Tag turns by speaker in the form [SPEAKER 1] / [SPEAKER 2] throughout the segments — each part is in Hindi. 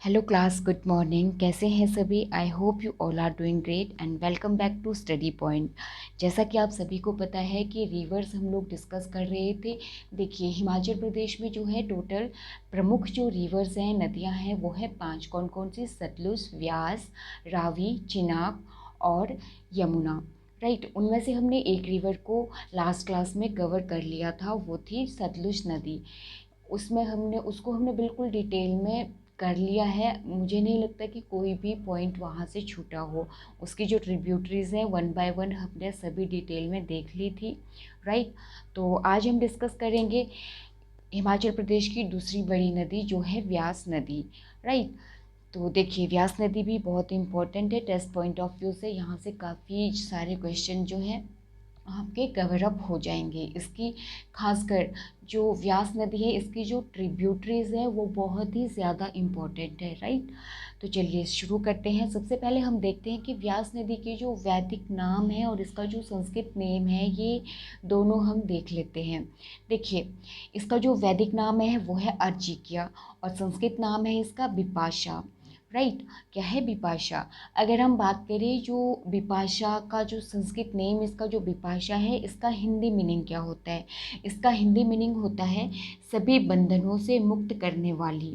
[SPEAKER 1] Hello class, good morning. कैसे हैं सभी? I hope you all are doing great and welcome back to study point. जैसा कि आप सभी को पता है कि रिवर्स हम लोग डिस्कस कर रहे थे। देखिए, हिमाचल प्रदेश में जो है टोटल प्रमुख जो रिवर्स हैं, नदियां हैं, वो है 5। कौन कौन सी? सतलुज, व्यास, रावी, चिनाब और यमुना। राइट, उनमें से हमने एक रिवर को लास्ट क्लास में कवर कर लिया था, वो थी सतलुज नदी। उसमें हमने बिल्कुल डिटेल में कर लिया है। मुझे नहीं लगता कि कोई भी पॉइंट वहाँ से छूटा हो। उसकी जो ट्रिब्यूटरीज हैं, वन बाय वन हमने सभी डिटेल में देख ली थी। राइट, तो आज हम डिस्कस करेंगे हिमाचल प्रदेश की दूसरी बड़ी नदी जो है व्यास नदी। राइट, तो देखिए, व्यास नदी भी बहुत इंपॉर्टेंट है टेस्ट पॉइंट ऑफ व्यू से। यहाँ से काफ़ी सारे क्वेश्चन जो हैं आपके कवर अप हो जाएंगे। इसकी खासकर जो व्यास नदी है, इसकी जो ट्रिब्यूटरीज है वो बहुत ही ज़्यादा इम्पोर्टेंट है। राइट, तो चलिए शुरू करते हैं। सबसे पहले हम देखते हैं कि व्यास नदी के जो वैदिक नाम है और इसका जो संस्कृत नेम है, ये दोनों हम देख लेते हैं। देखिए, इसका जो वैदिक नाम है वो है अर्जिकिया और संस्कृत नाम है इसका बिपाशा। राइट, क्या है? बिपाशा। अगर हम बात करें जो बिपाशा का जो संस्कृत नेम, इसका जो बिपाशा है, इसका हिंदी मीनिंग क्या होता है? इसका हिंदी मीनिंग होता है सभी बंधनों से मुक्त करने वाली।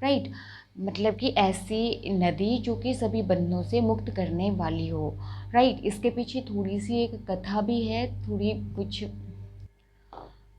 [SPEAKER 1] राइट, मतलब कि ऐसी नदी जो कि सभी बंधनों से मुक्त करने वाली हो। राइट, इसके पीछे थोड़ी सी एक कथा भी है, थोड़ी कुछ।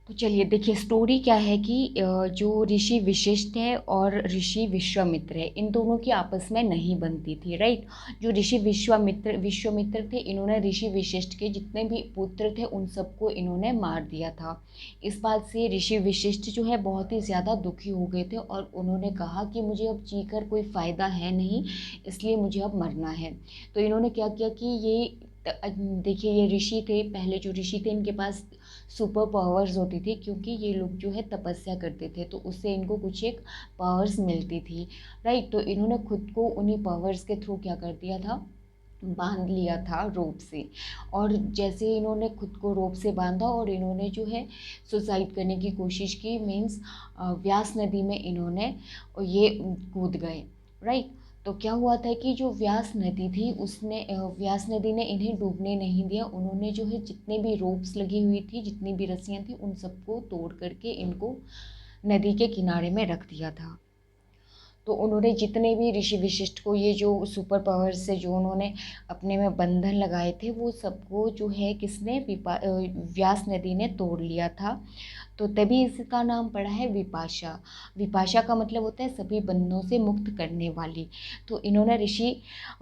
[SPEAKER 1] तो चलिए देखिए, स्टोरी क्या है कि जो ऋषि वशिष्ठ है और ऋषि विश्वामित्र है, इन दोनों की आपस में नहीं बनती थी। राइट, जो ऋषि विश्वामित्र थे, इन्होंने ऋषि वशिष्ठ के जितने भी पुत्र थे उन सबको इन्होंने मार दिया था। इस बात से ऋषि वशिष्ठ जो है बहुत ही ज़्यादा दुखी हो गए थे और उन्होंने कहा कि मुझे अब जीकर कोई फ़ायदा है नहीं, इसलिए मुझे अब मरना है। तो इन्होंने क्या किया कि देखिए, ये ऋषि थे, पहले जो ऋषि थे इनके पास सुपर पावर्स होती थी, क्योंकि ये लोग जो है तपस्या करते थे, तो उससे इनको कुछ एक पावर्स मिलती थी। राइट, तो इन्होंने खुद को उन्हीं पावर्स के थ्रू क्या कर दिया था? बांध लिया था रोप से। और जैसे इन्होंने खुद को रोप से बांधा और इन्होंने जो है सुसाइड करने की कोशिश की, मीन्स व्यास नदी में इन्होंने ये कूद गए। राइट, तो क्या हुआ था कि जो व्यास नदी थी उसने व्यास नदी ने इन्हें डूबने नहीं दिया। उन्होंने जो है जितने भी रोप्स लगी हुई थी, जितनी भी रस्सियाँ थी, उन सबको तोड़ करके इनको नदी के किनारे में रख दिया था। तो उन्होंने जितने भी ऋषि विशिष्ट को ये जो सुपर पावर से जो उन्होंने अपने में बंधन लगाए थे, वो सबको जो है किसने? व्यास नदी ने तोड़ लिया था। तो तभी इसका नाम पड़ा है विपाशा। विपाशा का मतलब होता है सभी बंधनों से मुक्त करने वाली। तो इन्होंने ऋषि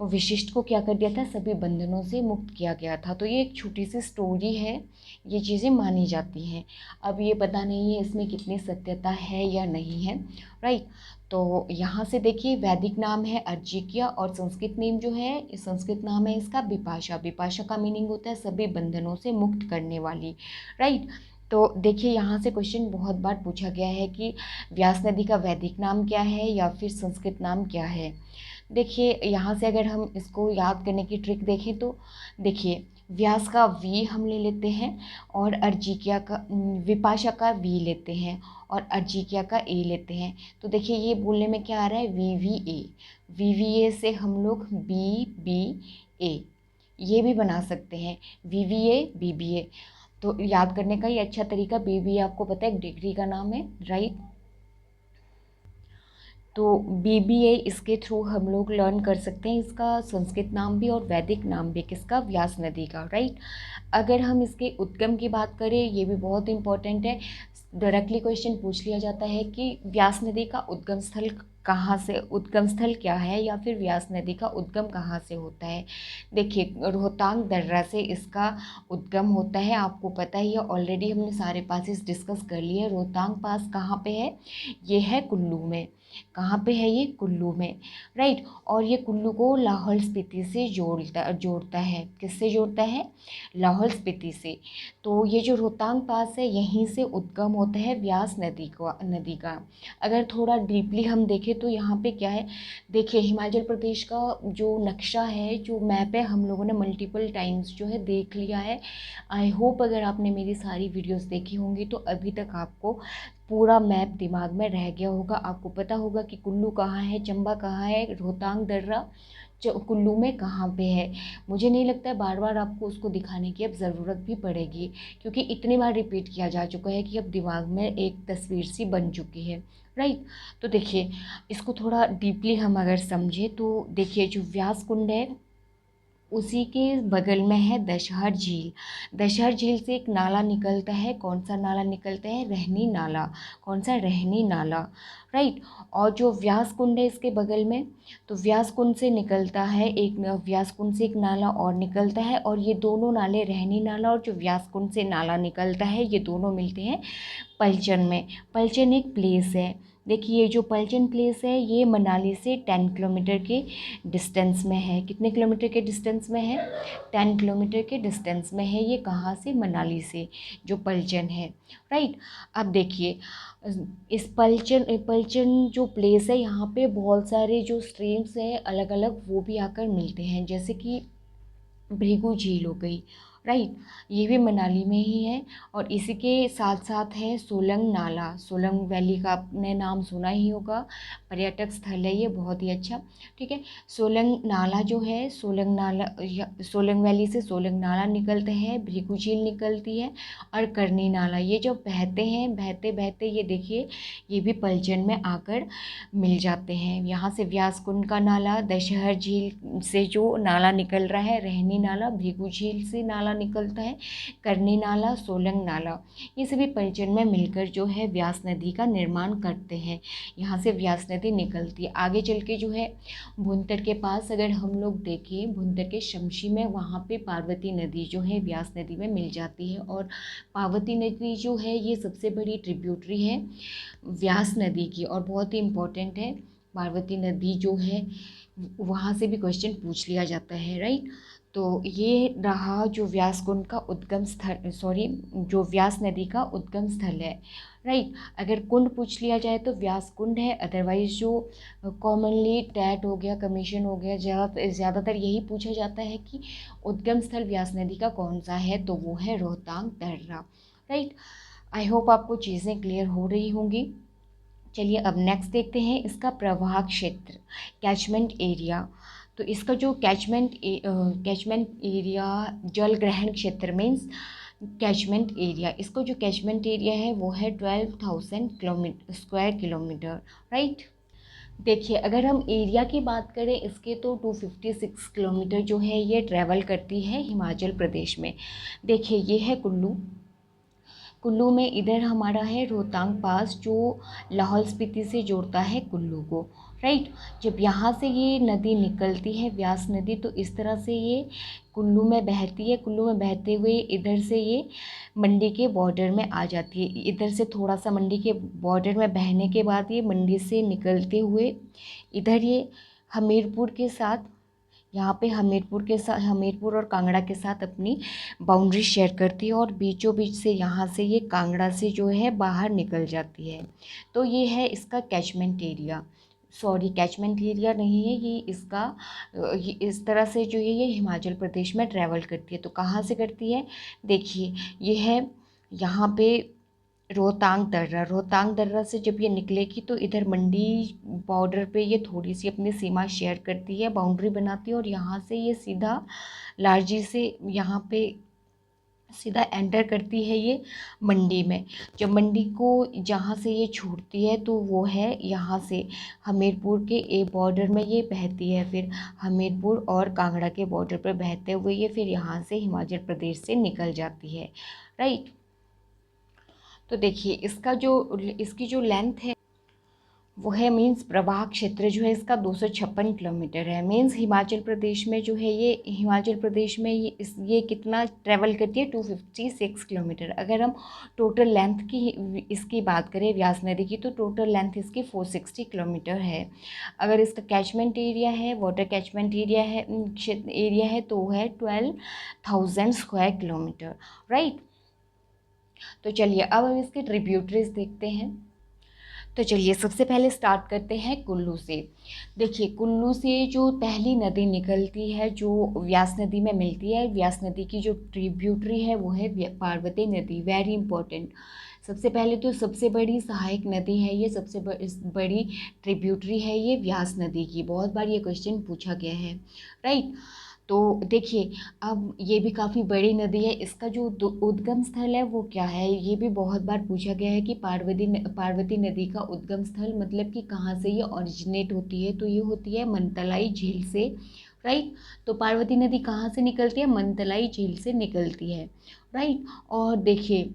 [SPEAKER 1] विशिष्ट को क्या कर दिया था? सभी बंधनों से मुक्त किया गया था। तो ये एक छोटी सी स्टोरी है, ये चीज़ें मानी जाती हैं। अब ये पता नहीं है इसमें कितनी सत्यता है या नहीं है। राइट, तो यहाँ से देखिए, वैदिक नाम है अर्जिकिया और संस्कृत नेम जो है, संस्कृत नाम है इसका बिपाशा। बिपाशा का मीनिंग होता है सभी बंधनों से मुक्त करने वाली। राइट, तो देखिए, यहाँ से क्वेश्चन बहुत बार पूछा गया है कि व्यास नदी का वैदिक नाम क्या है या फिर संस्कृत नाम क्या है। देखिए, यहाँ से अगर हम इसको याद करने की ट्रिक देखें तो देखिए, व्यास का वी हम ले लेते हैं और अर्जिकिया का विपाशा का वी लेते हैं और अर्जिकिया का ए लेते हैं। तो देखिए, ये बोलने में क्या आ रहा है? वी वी ए से हम लोग बी बी ए ये भी बना सकते हैं, V V A B B A. तो याद करने का ये अच्छा तरीका, बी बी ए आपको पता है एक डिग्री का नाम है। राइट, तो बीबीए इसके थ्रू हम लोग लर्न कर सकते हैं इसका संस्कृत नाम भी और वैदिक नाम भी किसका? व्यास नदी का। राइट, अगर हम इसके उद्गम की बात करें, ये भी बहुत इंपॉर्टेंट है। डायरेक्टली क्वेश्चन पूछ लिया जाता है कि व्यास नदी का उद्गम स्थल कहाँ से, उद्गम स्थल क्या है, या फिर व्यास नदी का उद्गम कहाँ से होता है। देखिए, रोहतांग दर्रा से इसका उद्गम होता है, आपको पता ही है, ऑलरेडी हमने सारे पासेस डिस्कस कर लिए। रोहतांग पास कहाँ पे है? ये है कुल्लू में। कहाँ पे है ये? कुल्लू में। राइट, और ये कुल्लू को लाहौल स्पीति से जोड़ता है। किससे जोड़ता है? लाहौल स्पीति से। तो ये जो रोहतांग पास है, यहीं से उद्गम होता है व्यास नदी का। अगर थोड़ा डीपली हम देखें तो यहाँ पे क्या है, देखिए हिमाचल प्रदेश का जो नक्शा है, जो मैप है, हम लोगों ने मल्टीपल टाइम्स जो है देख लिया है। आई होप अगर आपने मेरी सारी वीडियोस देखी होंगी तो अभी तक आपको पूरा मैप दिमाग में रह गया होगा। आपको पता होगा कि कुल्लू कहाँ है, चंबा कहाँ है, रोहतांग दर्रा कुल्लू में कहाँ पे है। मुझे नहीं लगता है बार बार आपको उसको दिखाने की अब ज़रूरत भी पड़ेगी, क्योंकि इतनी बार रिपीट किया जा चुका है कि अब दिमाग में एक तस्वीर सी बन चुकी है, राइट। तो देखिए इसको थोड़ा डीपली हम अगर समझें तो देखिए जो व्यास कुंड है उसी के बगल में है दशहर झील। दशहर झील से एक नाला निकलता है, कौन सा नाला निकलता है, रहनी नाला। कौन सा, रहनी नाला, राइट। और जो व्यास कुंड है इसके बगल में, तो व्यास कुंड से निकलता है एक, व्यास कुंड से एक नाला और निकलता है, और ये दोनों नाले, रहनी नाला और जो व्यास कुंड से नाला निकलता है, ये दोनों मिलते हैं पलचन में। पलचन एक प्लेस है, देखिए ये जो पलचन प्लेस है ये मनाली से 10 किलोमीटर के डिस्टेंस में है। कितने किलोमीटर के डिस्टेंस में है, 10 किलोमीटर के डिस्टेंस में है। ये कहाँ से, मनाली से, जो पलचन है, राइट। अब देखिए इस पलचन जो प्लेस है यहाँ पे बहुत सारे जो स्ट्रीम्स हैं अलग अलग वो भी आकर मिलते हैं, जैसे कि भृगु झील हो गई, राइट, ये भी मनाली में ही है। और इसी के साथ साथ है सोलंग नाला। सोलंग वैली का आपने नाम सुना ही होगा, पर्यटक स्थल है ये बहुत ही अच्छा, ठीक है। सोलंग नाला जो है, सोलंग नाला सोलंग वैली से सोलंग नाला निकलते हैं, भृगु झील निकलती है, और करनी नाला, ये जब बहते हैं, बहते बहते ये देखिए ये भी पलचन में आकर मिल जाते हैं। यहाँ से व्यास कुंड का नाला, दशहर झील से जो नाला निकल रहा है, रहनी नाला, भृगु झील से नाला निकलता है, करनी नाला, सोलंग नाला, ये सभी पलचन में मिलकर जो है व्यास नदी का निर्माण करते हैं। यहाँ से व्यास नदी निकलती है। आगे चल के जो है भुंतर के पास अगर हम लोग देखें, भुंतर के शमशी में, वहाँ पे पार्वती नदी जो है व्यास नदी में मिल जाती है। और पार्वती नदी जो है ये सबसे बड़ी ट्रिब्यूटरी है व्यास नदी की, और बहुत ही इम्पोर्टेंट है। पार्वती नदी जो है वहाँ से भी क्वेश्चन पूछ लिया जाता है, राइट। तो ये रहा जो व्यास कुंड का उद्गम स्थल, सॉरी, जो व्यास नदी का उद्गम स्थल है, राइट। अगर कुंड पूछ लिया जाए तो व्यास कुंड है, अदरवाइज जो कॉमनली टैट हो गया, कमीशन हो गया, ज़्यादातर यही पूछा जाता है कि उद्गम स्थल व्यास नदी का कौन सा है, तो वो है रोहतांग दर्रा, राइट। आई होप आपको चीज़ें क्लियर हो रही होंगी। चलिए अब नेक्स्ट देखते हैं इसका प्रवाह क्षेत्र, कैचमेंट एरिया। तो इसका जो कैचमेंट एरिया, जल ग्रहण क्षेत्र मीन्स कैचमेंट एरिया, इसको जो कैचमेंट एरिया है वो है 12,000 स्क्वायर किलोमीटर, राइट। देखिए अगर हम एरिया की बात करें इसके, तो 256 किलोमीटर जो है ये ट्रैवल करती है हिमाचल प्रदेश में। देखिए ये है कुल्लू। कुल्लू में इधर हमारा है रोहतांग पास, जो लाहौल स्पीति से जोड़ता है कुल्लू को, राइट। जब यहाँ से ये नदी निकलती है व्यास नदी, तो इस तरह से ये कुल्लू में बहती है। कुल्लू में बहते हुए इधर से ये मंडी के बॉर्डर में आ जाती है। इधर से थोड़ा सा मंडी के बॉर्डर में बहने के बाद ये मंडी से निकलते हुए इधर ये हमीरपुर के साथ, यहाँ पे हमीरपुर और कांगड़ा के साथ अपनी बाउंड्री शेयर करती है, और बीचों बीच से यहाँ से ये कांगड़ा से जो है बाहर निकल जाती है। तो ये है इसका catchment area, sorry catchment area नहीं है ये इसका, ये इस तरह से जो है ये हिमाचल प्रदेश में ट्रैवल करती है। तो कहाँ से करती है, देखिए ये है यहाँ पे रोहतांग दर्रा से जब ये निकलेगी तो इधर मंडी बॉर्डर पे ये थोड़ी सी अपनी सीमा शेयर करती है, बाउंड्री बनाती है, और यहाँ से ये सीधा लारजी से यहाँ पे सीधा एंटर करती है ये मंडी में। जब मंडी को जहाँ से ये छूटती है तो वो है यहाँ से हमीरपुर के बॉर्डर में ये बहती है, फिर हमीरपुर और कांगड़ा के बॉर्डर पर बहते हुए ये फिर यहाँ से हिमाचल प्रदेश से निकल जाती है, राइट। तो देखिए इसकी जो लेंथ है वो है, मीन्स प्रवाह क्षेत्र जो है इसका 256 किलोमीटर है। मीन्स हिमाचल प्रदेश में जो है ये कितना ट्रैवल करती है, 256 किलोमीटर। अगर हम टोटल लेंथ की इसकी बात करें व्यास नदी की, तो टोटल लेंथ इसकी 460 किलोमीटर है। अगर इसका कैचमेंट एरिया है, वाटर कैचमेंट एरिया है तो वो है 12,000 स्क्वायर किलोमीटर, राइट। तो चलिए अब हम इसके ट्रिब्यूटरीज देखते हैं। तो चलिए सबसे पहले स्टार्ट करते हैं कुल्लू से। देखिए कुल्लू से जो पहली नदी निकलती है जो व्यास नदी में मिलती है, व्यास नदी की जो ट्रिब्यूटरी है वो है पार्वती नदी। Very important. सबसे पहले तो सबसे बड़ी सहायक नदी है ये, सबसे बड़ी ट्रिब्यूटरी है ये व्यास नदी की। बहुत बार ये क्वेश्चन पूछा गया है, राइट। तो देखिए अब ये भी काफ़ी बड़ी नदी है, इसका जो उद्गम स्थल है वो क्या है, ये भी बहुत बार पूछा गया है कि पार्वती नदी का उद्गम स्थल मतलब कि कहाँ से ये ओरिजिनेट होती है, तो ये होती है मनतलाई झील से, राइट। तो पार्वती नदी कहाँ से निकलती है, मनतलाई झील से निकलती है, राइट। और देखिए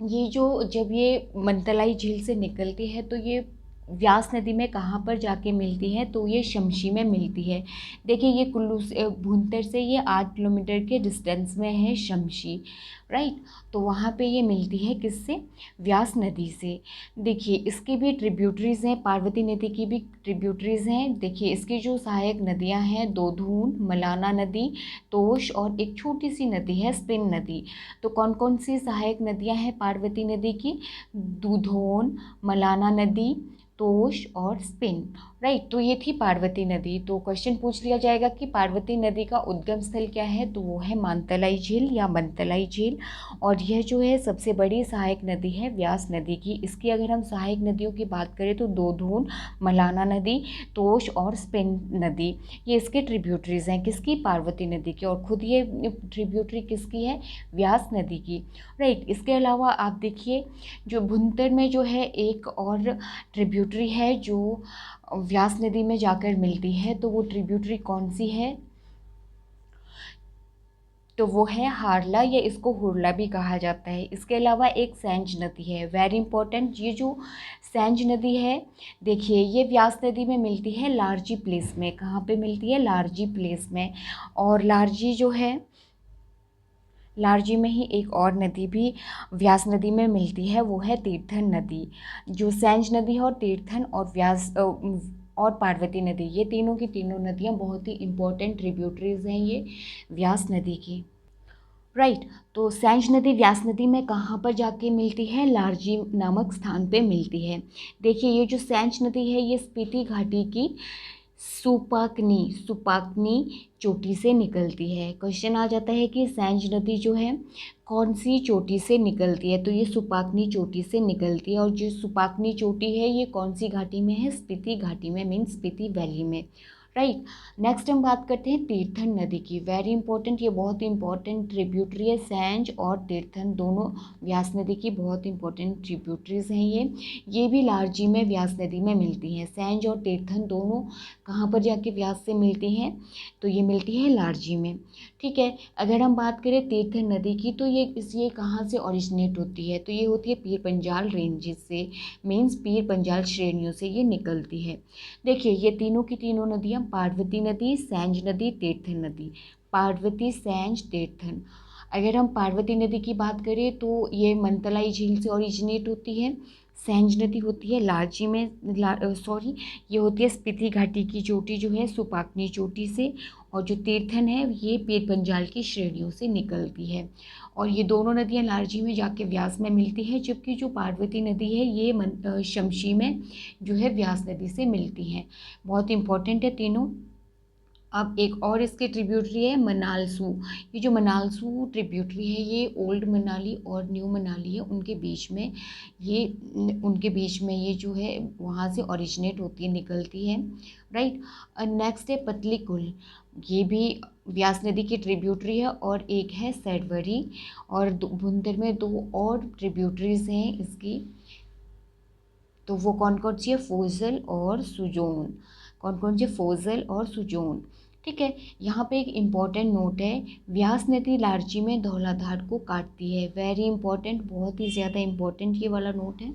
[SPEAKER 1] ये जो जब ये मनतलाई झील से निकलती है तो ये व्यास नदी में कहाँ पर जाके मिलती है, तो ये शमशी में मिलती है। देखिए ये कुल्लू से भुंतर से ये 8 किलोमीटर के डिस्टेंस में है शमशी, राइट। तो वहाँ पे ये मिलती है किससे, व्यास नदी से। देखिए इसकी भी ट्रिब्यूटरीज़ हैं, पार्वती नदी की भी ट्रिब्यूटरीज़ हैं। देखिए इसकी जो सहायक नदियाँ हैं दोधून, मलाना नदी, तोश और एक छोटी सी नदी है स्पिन नदी। तो कौन कौन सी सहायक नदियाँ हैं पार्वती नदी की, दूधोन, मलाना नदी, तोश और स्पिन, राइट। तो ये थी पार्वती नदी। तो क्वेश्चन पूछ लिया जाएगा कि पार्वती नदी का उद्गम स्थल क्या है, तो वो है मानतलाई झील या मनतलाई झील। और यह जो है सबसे बड़ी सहायक नदी है व्यास नदी की। इसकी अगर हम सहायक नदियों की बात करें तो दोधून, मलाना नदी, तोश और स्पिन नदी, ये इसके ट्रिब्यूटरीज़ हैं किसकी, पार्वती नदी की। और खुद ये ट्रिब्यूटरी किसकी है, व्यास नदी की, राइट। इसके अलावा आप देखिए जो भुंतर में जो है एक और ट्रिब्यूटरी है जो व्यास नदी में जाकर मिलती है, तो वो ट्रिब्यूटरी कौन सी है, तो वो है हारला या इसको हुरला भी कहा जाता है। इसके अलावा एक सैंज नदी है, वेरी इंपॉर्टेंट। ये जो सैंज नदी है देखिए ये व्यास नदी में मिलती है लारजी प्लेस में। कहाँ पे मिलती है, लारजी प्लेस में। और लारजी जो है, लारजी में ही एक और नदी भी व्यास नदी में मिलती है, वो है तीर्थन नदी। जो सैंज नदी है और तीर्थन और व्यास और पार्वती नदी, ये तीनों की तीनों नदियाँ बहुत ही इंपॉर्टेंट ट्रिब्यूटरीज हैं ये व्यास नदी की, राइट। तो सैंज नदी व्यास नदी में कहाँ पर जाके मिलती है, लारजी नामक स्थान पे मिलती है। देखिए ये जो सैंज नदी है ये स्पीति घाटी की सुपाकनी सुपाकनी चोटी से निकलती है। क्वेश्चन आ जाता है कि सैंज नदी जो है कौन सी चोटी से निकलती है, तो ये सुपाकनी चोटी से निकलती है। और जो सुपाकनी चोटी है ये कौन सी घाटी में है, स्पीति घाटी में, मीन्स स्पीति वैली में, राइट। नेक्स्ट हम बात करते हैं तीर्थन नदी की। वेरी इंपॉर्टेंट, ये बहुत इंपॉर्टेंट ट्रिब्यूटरी है। सैंज और तीर्थन दोनों व्यास नदी की बहुत इंपॉर्टेंट ट्रिब्यूटरीज हैं ये भी लारजी में व्यास नदी में मिलती हैं। सैंज और तीर्थन दोनों कहाँ पर जाके व्यास से मिलती हैं, तो ये मिलती है लारजी में, ठीक है। अगर हम बात करें तीर्थन नदी की तो ये कहाँ से ओरिजिनेट होती है, तो ये होती है पीर पंजाल रेंजेस से, मीन्स पीर पंजाल श्रेणियों से ये निकलती है। देखिए ये तीनों की तीनों नदियाँ पार्वती नदी, सैंज नदी, तीर्थन नदी, पार्वती, सैंज, तीर्थन। अगर हम पार्वती नदी की बात करें तो ये मनतलाई झील से ओरिजिनेट होती है। सैंज नदी होती है लारजी में, ये होती है स्पीति घाटी की चोटी जो है सुपाकनी चोटी से। और जो तीर्थन है ये पीर पंजाल की श्रेणियों से निकलती है। और ये दोनों नदियाँ लारजी में जाके व्यास में मिलती है, जबकि जो पार्वती नदी है ये शमशी में जो है व्यास नदी से मिलती हैं। बहुत इंपॉर्टेंट है तीनों। अब एक और इसकी ट्रिब्यूटरी है मनालसू। ये जो मनालसू ट्रिब्यूटरी है ये ओल्ड मनाली और न्यू मनाली है उनके बीच में, ये जो है वहाँ से ओरिजिनेट होती है, निकलती है, राइट। नेक्स्ट है पतली कुल, ये भी व्यास नदी की ट्रिब्यूटरी है। और एक है सैडवरी। और भुंतर में दो और ट्रिब्यूटरीज हैं इसकी, तो वो कौन कौन सी है, फोजल और सुजोन। कौन कौन सी, फोजल और सुजोन, ठीक है। यहाँ पे एक इम्पॉर्टेंट नोट है, व्यास नदी लारजी में धौलाधार को काटती है। वेरी इंपॉर्टेंट, बहुत ही ज़्यादा इम्पॉर्टेंट ये वाला नोट है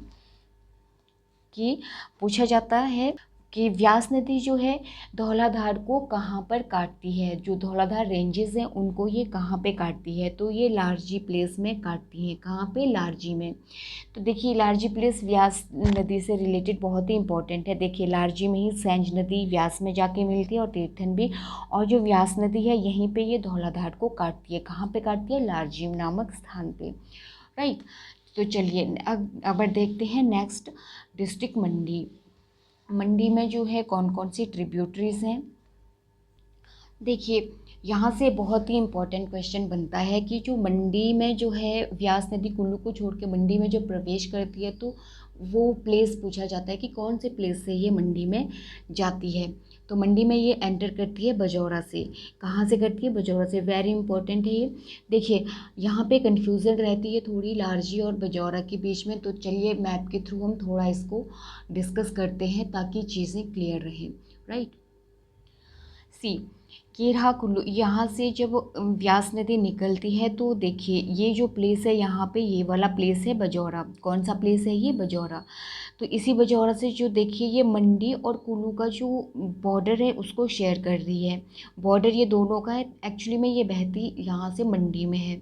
[SPEAKER 1] कि पूछा जाता है कि व्यास नदी जो है धौलाधार को कहाँ पर काटती है, जो धौलाधार रेंजेस हैं उनको ये कहाँ पे काटती है, तो ये लारजी प्लेस में काटती हैं। कहाँ पे, लारजी में। तो देखिए लारजी प्लेस व्यास नदी से रिलेटेड बहुत ही इंपॉर्टेंट है। देखिए लारजी में ही सैंज नदी व्यास में जाके मिलती है और तीर्थन भी। और जो व्यास नदी है यहीं पे ये धौलाधार को काटती है। कहाँ पे काटती है, लारजी नामक स्थान पे, राइट। तो चलिए अब देखते हैं नेक्स्ट डिस्ट्रिक्ट मंडी। मंडी में जो है कौन कौन सी ट्रिब्यूटरीज हैं। देखिए यहाँ से बहुत ही इम्पोर्टेंट क्वेश्चन बनता है कि जो मंडी में जो है व्यास नदी कुल्लू को छोड़ के मंडी में जो प्रवेश करती है, तो वो प्लेस पूछा जाता है कि कौन से प्लेस से ये मंडी में जाती है। तो मंडी में ये एंटर करती है बजौरा से। कहाँ से करती है? बजौरा से। वेरी इंपॉर्टेंट है ये। देखिए यहाँ पे कन्फ्यूज़न रहती है थोड़ी लारजी और बजौरा के बीच में, तो चलिए मैप के थ्रू हम थोड़ा इसको डिस्कस करते हैं ताकि चीज़ें क्लियर रहें। राइट, सी ये रहा कुल्लू। यहाँ से जब व्यास नदी निकलती है तो देखिए ये जो प्लेस है यहाँ पे, ये वाला प्लेस है बजौरा। कौन सा प्लेस है ये? बजौरा। तो इसी बजौरा से जो देखिए ये मंडी और कुल्लू का जो बॉर्डर है उसको शेयर कर रही है। बॉर्डर ये दोनों का है। एक्चुअली में ये बहती यहाँ से मंडी में है।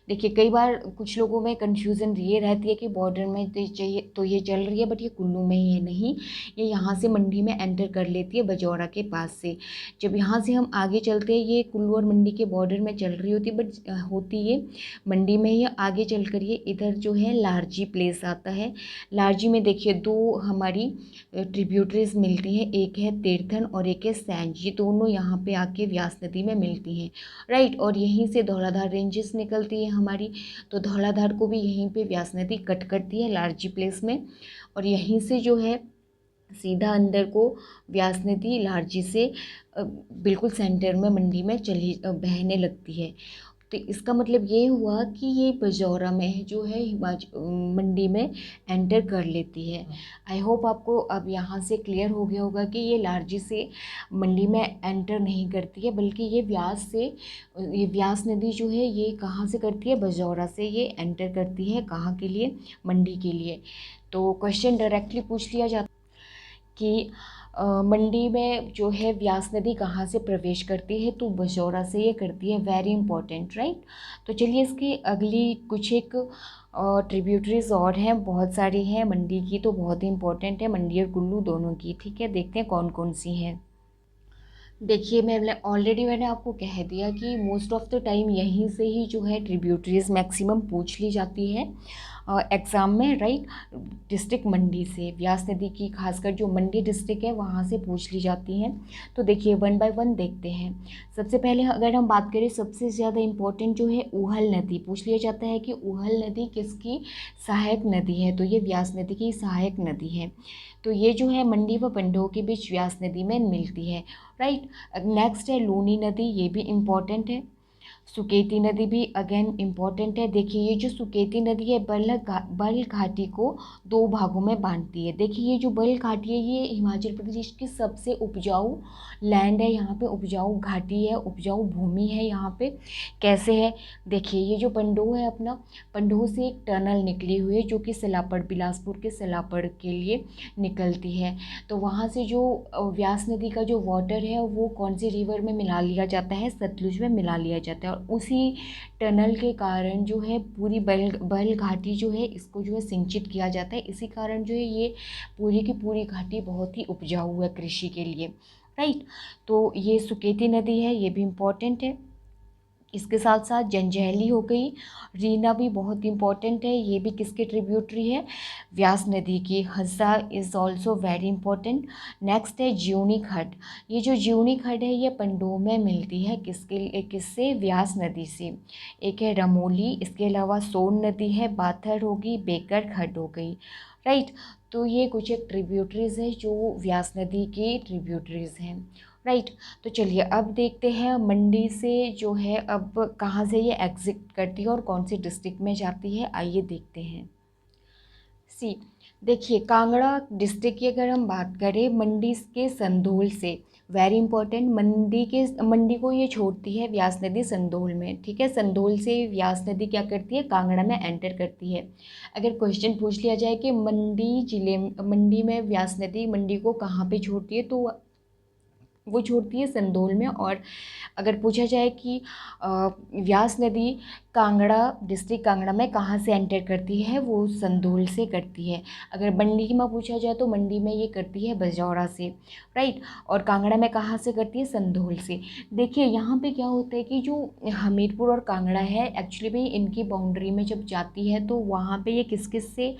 [SPEAKER 1] देखिए कई बार कुछ लोगों में कन्फ्यूज़न ये रहती है कि बॉर्डर में तो चाहिए तो ये चल रही है, बट ये कुल्लू में ही है। नहीं, ये यहाँ से मंडी में एंटर कर लेती है बजौरा के पास से। जब यहाँ से हम आगे चलते हैं ये कुल्लू और मंडी के बॉर्डर में चल रही होती, बट होती ये मंडी में ही। आगे चल कर ये इधर जो है लारजी प्लेस आता है। लारजी में देखिए दो हमारी ट्रिब्यूटरीज मिलती हैं, एक है तीर्थन और एक है सैंज। ये दोनों यहाँ पे आके व्यास नदी में मिलती हैं। राइट, और यहीं से धौलाधार रेंजेस निकलती है हमारी। तो धौलाधार को भी यहीं पे व्यास नदी कट करती है लारजी प्लेस में, और यहीं से जो है सीधा अंदर को व्यास नदी लारजी से बिल्कुल सेंटर में मंडी में चली बहने लगती है। तो इसका मतलब ये हुआ कि ये बजौरा में जो है मंडी में एंटर कर लेती है। आई होप आपको अब यहाँ से क्लियर हो गया होगा कि ये लारजी से मंडी में एंटर नहीं करती है, बल्कि ये व्यास नदी जो है ये कहाँ से करती है? बजौरा से ये एंटर करती है। कहाँ के लिए? मंडी के लिए। तो क्वेश्चन डायरेक्टली पूछ लिया जाता कि मंडी में जो है व्यास नदी कहाँ से प्रवेश करती है? तो बजौरा से ये करती है। Very important, right. तो चलिए इसकी अगली कुछ एक ट्रिब्यूटरीज और हैं, बहुत सारी हैं। मंडी की तो बहुत ही इंपॉर्टेंट है, मंडी और कुल्लू दोनों की। ठीक है, देखते हैं कौन कौन सी हैं। देखिए मैंने आपको कह दिया कि मोस्ट ऑफ द टाइम यहीं से ही जो है ट्रिब्यूटरीज मैक्सिमम पूछ ली जाती है एग्ज़ाम में। राइट, डिस्ट्रिक्ट मंडी से व्यास नदी की, खासकर जो मंडी डिस्ट्रिक्ट है वहाँ से पूछ ली जाती हैं। तो देखिए वन बाय वन देखते हैं। सबसे पहले अगर हम बात करें, सबसे ज़्यादा इम्पोर्टेंट जो है ऊहल नदी पूछ लिया जाता है कि ऊहल नदी किसकी सहायक नदी है? तो ये व्यास नदी की सहायक नदी है। तो ये जो है मंडी व पंडोह के बीच व्यास नदी में मिलती है। राइट, नेक्स्ट है लूनी नदी, ये भी इम्पॉर्टेंट है। सुकेती नदी भी अगेन इम्पॉर्टेंट है। देखिए ये जो सुकेती नदी है बल घाटी को दो भागों में बांटती है। देखिए ये जो बल घाटी है ये हिमाचल प्रदेश की सबसे उपजाऊ लैंड है। यहाँ पे उपजाऊ घाटी है, उपजाऊ भूमि है यहाँ पे। कैसे है? देखिए ये जो पंडोह है अपना, पंडोह से एक टनल निकली हुई है जो कि सिलापड़, बिलासपुर के सिलापड़ के लिए निकलती है। तो वहाँ से जो व्यास नदी का जो वाटर है वो कौन सी रिवर में मिला लिया जाता है? सतलुज में मिला लिया जाता है। और उसी टनल के कारण जो है पूरी बल घाटी जो है इसको जो है सिंचित किया जाता है। इसी कारण जो है ये पूरी की पूरी घाटी बहुत ही उपजाऊ है कृषि के लिए। राइट, तो ये सुकेती नदी है, ये भी इम्पोर्टेंट है। इसके साथ साथ जंजैहली हो गई, रीना भी बहुत इंपॉर्टेंट है। ये भी किसके ट्रिब्यूटरी है? व्यास नदी की। Hansa is also very important. Next है ज्यूनी खड्ड। ये जो ज्यूनी खड्ड है ये पंडोह में मिलती है। किससे? व्यास नदी से। एक है रमोली, इसके अलावा सोन नदी है, बाथर होगी, बेकर खड्ड हो गई। राइट, तो ये कुछ एक ट्रिब्यूटरीज़ है जो व्यास नदी की ट्रिब्यूटरीज़ हैं। राइट, तो चलिए अब देखते हैं मंडी से जो है अब कहाँ से ये एग्जिट करती है और कौन सी डिस्ट्रिक्ट में जाती है। आइए देखते हैं। सी देखिए कांगड़ा डिस्ट्रिक्ट की अगर हम बात करें मंडी के संधोल से, वेरी इंपॉर्टेंट, मंडी को ये छोड़ती है व्यास नदी संधोल में। ठीक है, संधोल से व्यास नदी क्या करती है? कांगड़ा में एंटर करती है। अगर क्वेश्चन पूछ लिया जाए कि मंडी में व्यास नदी मंडी को कहाँ पे छोड़ती है, तो वो छोड़ती है संदोल में। और अगर पूछा जाए कि व्यास नदी कांगड़ा डिस्ट्रिक्ट कांगड़ा में कहाँ से एंटर करती है, वो संदोल से करती है। अगर मंडी में पूछा जाए तो मंडी में ये करती है बजौरा से, राइट। और कांगड़ा में कहाँ से करती है, संदोल से। देखिए यहाँ पे क्या होता है कि जो हमीरपुर और कांगड़ा है, एक्चुअली में इनकी बाउंड्री में जब जाती है तो वहाँ पे ये किस किस से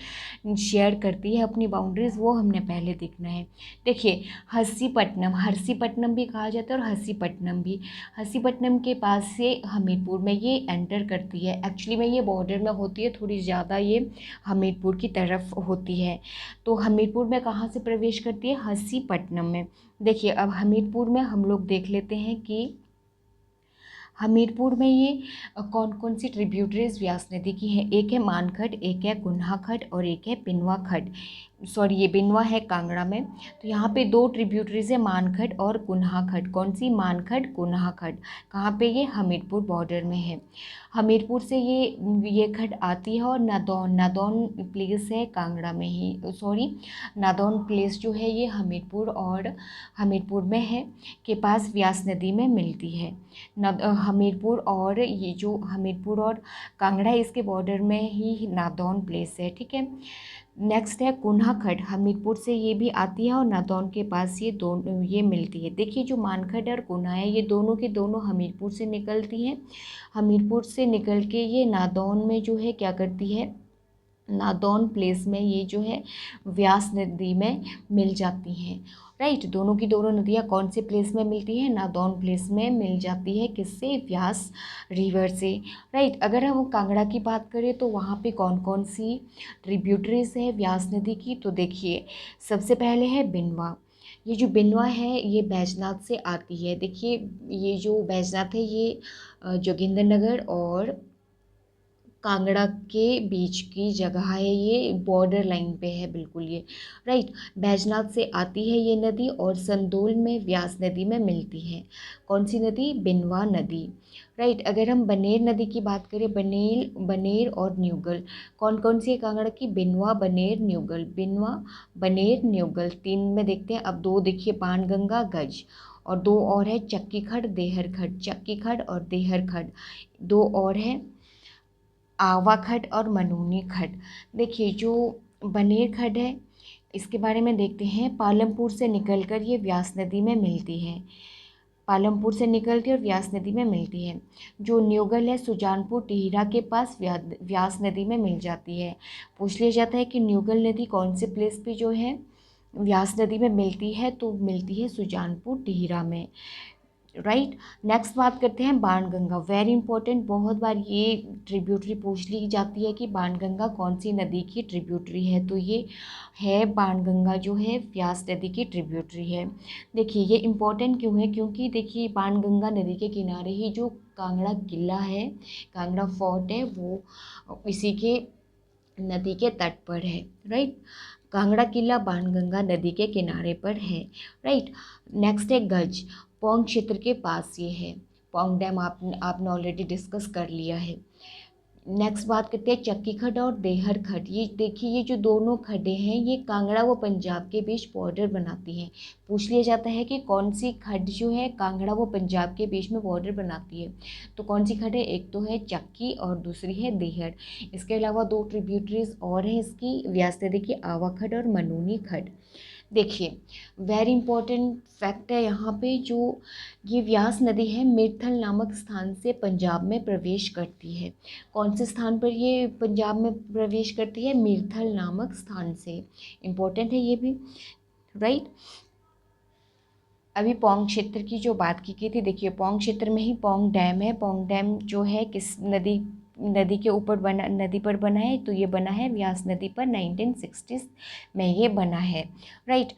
[SPEAKER 1] शेयर करती है अपनी बाउंड्रीज, वो हमने पहले देखना है। देखिए हरसीपट्टनम भी कहा जाता है और हसीपट्टनम भी। हसीपट्टनम के पास से हमीरपुर में ये एंटर करती है। एक्चुअली में ये बॉर्डर में होती है, थोड़ी ज़्यादा ये हमीरपुर की तरफ होती है। तो हमीरपुर में कहाँ से प्रवेश करती है, हसीपट्टनम में। देखिए अब हमीरपुर में हम लोग देख लेते हैं कि हमीरपुर में ये कौन कौन सी ट्रिब्यूटरीज व्यास नदी की है। एक है मानखड, एक है कुन्हा खड और एक है बिनवा खड। सॉरी, ये बिनवा है कांगड़ा में। तो यहाँ पे दो ट्रिब्यूटरीज है, मानखड और कुन्हा खड। कौन सी, मानखड कुन्हा खड। कहाँ पे, ये हमीरपुर बॉर्डर में है। हमीरपुर से ये खड आती है और नादौन प्लेस है कांगड़ा में ही, सॉरी नादौन प्लेस जो है ये हमीरपुर में है, के पास व्यास नदी में मिलती है। हमीरपुर और ये जो हमीरपुर और कांगड़ा इसके बॉर्डर में ही नादौन प्लेस है, ठीक है। नेक्स्ट है कुन्हा खड, हमीरपुर से ये भी आती है और नादौन के पास ये मिलती है। देखिए जो मानखड और कुन्हा है ये दोनों के दोनों हमीरपुर से निकलती हैं। हमीरपुर से निकल के ये नादौन में जो है क्या करती है, नादौन प्लेस में ये जो है व्यास नदी में मिल जाती हैं, राइट। दोनों की दोनों नदियाँ कौन से प्लेस में मिलती हैं, नादौन प्लेस में मिल जाती है। किससे, व्यास रिवर से, राइट। अगर हम कांगड़ा की बात करें तो वहाँ पे कौन कौन सी ट्रिब्यूटरीज है व्यास नदी की, तो देखिए सबसे पहले है बिनवा। ये जो बिनवा है ये बैजनाथ से आती है। देखिए ये जो बैजनाथ है ये जोगिंदरनगर और कांगड़ा के बीच की जगह है, ये बॉर्डर लाइन पे है बिल्कुल ये, राइट। बैजनाथ से आती है ये नदी और संदोल में व्यास नदी में मिलती है। कौन सी नदी, बिनवा नदी, राइट। अगर हम बनेर नदी की बात करें, बनेर और न्यूगल, कौन कौन सी है कांगड़ा की, बिनवा, बनेर, न्यूगल। बिनवा, बनेर, न्यूगल, तीन में देखते हैं। अब दो देखिए, बाणगंगा, गज, और दो और है चक्की खड, देहर खड। चक्की खड और देहर खड, दो और है आवा खड और मनूनी खड। देखिए जो बनेर खड है इसके बारे में देखते हैं। पालमपुर से निकलकर ये व्यास नदी में मिलती है, पालमपुर से निकलती है और व्यास नदी में मिलती है। जो न्योगल है सुजानपुर टिहरा के पास व्यास नदी में मिल जाती है। पूछ लिया जाता है कि न्योगल नदी कौन से प्लेस पे जो है व्यास नदी में मिलती है, तो मिलती है सुजानपुर टिहरा में, राइट। नेक्स्ट बात करते हैं बाणगंगा, वेरी इंपॉर्टेंट। बहुत बार ये ट्रिब्यूटरी पूछ ली जाती है कि बाणगंगा कौन सी नदी की ट्रिब्यूटरी है, तो ये है बाणगंगा जो है व्यास नदी की ट्रिब्यूटरी है। देखिए ये इम्पोर्टेंट क्यों है, क्योंकि देखिए बाणगंगा नदी के किनारे ही जो कांगड़ा किला है, कांगड़ा फोर्ट है, वो इसी के नदी के तट पर है, राइट। कांगड़ा किला बाणगंगा नदी के किनारे पर है, राइट। नेक्स्ट है गज, पौंग क्षेत्र के पास ये है। पौंग डैम आपने ऑलरेडी डिस्कस कर लिया है। नेक्स्ट बात करते हैं चक्की खड और देहर खड। ये देखिए ये जो दोनों खड्डे हैं ये कांगड़ा व पंजाब के बीच बॉर्डर बनाती हैं। पूछ लिया जाता है कि कौन सी खड जो है कांगड़ा व पंजाब के बीच में बॉर्डर बनाती है, तो कौन सी खड है, एक तो है चक्की और दूसरी है देहर। इसके अलावा दो ट्रिब्यूटरीज और हैं इसकी, व्यास नदी की आवा खड और मनूनी खड। देखिए वेरी इंपॉर्टेंट फैक्ट है यहाँ पे, जो ये व्यास नदी है मिर्थल नामक स्थान से पंजाब में प्रवेश करती है। कौन से स्थान पर ये पंजाब में प्रवेश करती है, मिर्थल नामक स्थान से। इम्पोर्टेंट है ये भी, राइट। अभी पौंग क्षेत्र की जो बात की थी, देखिए पौंग क्षेत्र में ही पौंग डैम है। पौंग डैम जो है किस नदी के ऊपर बना, नदी पर बना है, तो ये बना है व्यास नदी पर 1960s में ये बना है, राइट।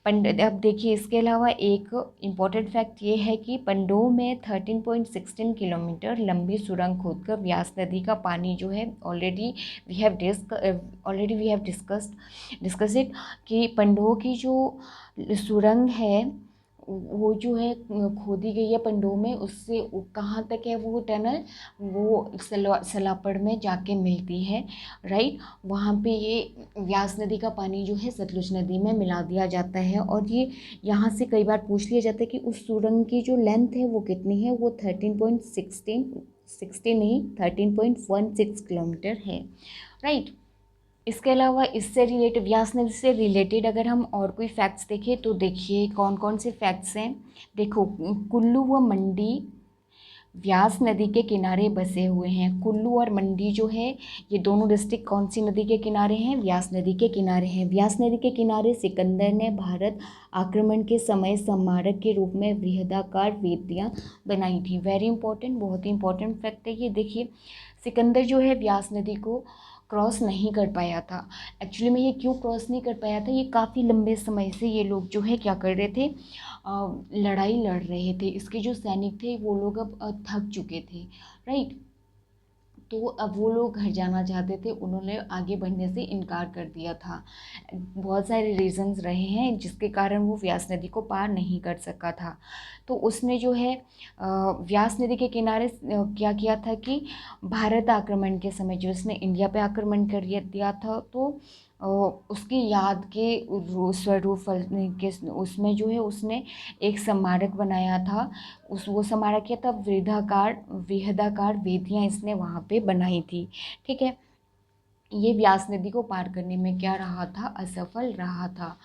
[SPEAKER 1] अब देखिए इसके अलावा एक इम्पॉर्टेंट फैक्ट ये है कि पंडोह में 13.16 किलोमीटर लंबी सुरंग खोदकर व्यास नदी का पानी जो है already we have discuss it कि पंडोह की जो सुरंग है वो जो है खोदी गई है पंडोह में, उससे कहाँ तक है वो टनल, वो सलापड़ में जाके मिलती है, राइट। वहाँ पे ये व्यास नदी का पानी जो है सतलुज नदी में मिला दिया जाता है। और ये यहाँ से कई बार पूछ लिया जाता है कि उस सुरंग की जो लेंथ है वो कितनी है, वो 13.16 नहीं 13.16 किलोमीटर है, राइट। इसके अलावा इससे रिलेटेड, व्यास नदी से रिलेटेड अगर हम और कोई फैक्ट्स देखें तो देखिए कौन कौन से फैक्ट्स हैं। देखो, कुल्लू व मंडी व्यास नदी के किनारे बसे हुए हैं। कुल्लू और मंडी जो है, ये दोनों डिस्ट्रिक्ट कौन सी नदी के किनारे हैं, व्यास नदी के किनारे हैं। व्यास नदी के किनारे सिकंदर ने भारत आक्रमण के समय स्मारक के रूप में बृहदाकार वेदियाँ बनाई थी। वेरी इंपॉर्टेंट, बहुत ही इंपॉर्टेंट फैक्ट है ये। देखिए, सिकंदर जो है व्यास नदी को क्रॉस नहीं कर पाया था। एक्चुअली में ये क्यों क्रॉस नहीं कर पाया था, ये काफ़ी लंबे समय से ये लोग जो है क्या कर रहे थे, लड़ाई लड़ रहे थे। इसके जो सैनिक थे वो लोग अब थक चुके थे, राइट। तो अब वो लोग घर जाना चाहते थे, उन्होंने आगे बढ़ने से इनकार कर दिया था। बहुत सारे रीजंस रहे हैं जिसके कारण वो व्यास नदी को पार नहीं कर सका था। तो उसने जो है व्यास नदी के किनारे क्या किया था कि भारत आक्रमण के समय जो उसने इंडिया पे आक्रमण कर दिया था, तो उसकी याद के स्वरूप के उसमें जो है उसने एक स्मारक बनाया था। वो स्मारक क्या था, वृहदाकार वेदियाँ इसने वहाँ पे बनाई थी, ठीक है। ये व्यास नदी को पार करने में क्या रहा था, असफल रहा था।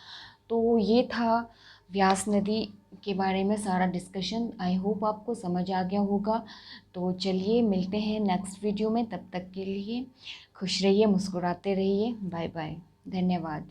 [SPEAKER 1] तो ये था व्यास नदी के बारे में सारा डिस्कशन। आई होप आपको समझ आ गया होगा। तो चलिए मिलते हैं नेक्स्ट वीडियो में, तब तक के लिए खुश रहिए, मुस्कुराते रहिए, बाय बाय, धन्यवाद।